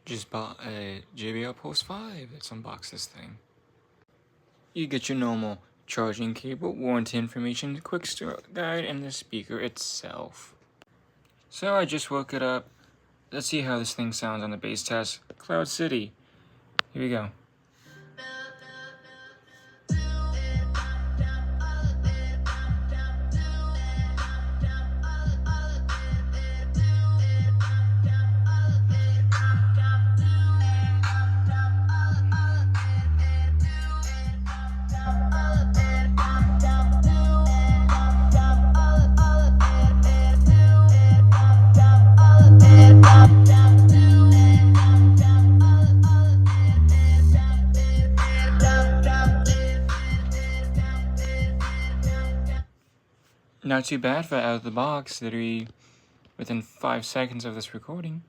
Just bought a JBL Post 5. Let's unbox this thing. You get your normal charging cable, warranty information, quick start guide, and the speaker itself. So I just woke it up. Let's see how this thing sounds on the bass test. Cloud City. Here we go. Not too bad for out of the box, literally within 5 seconds of this recording.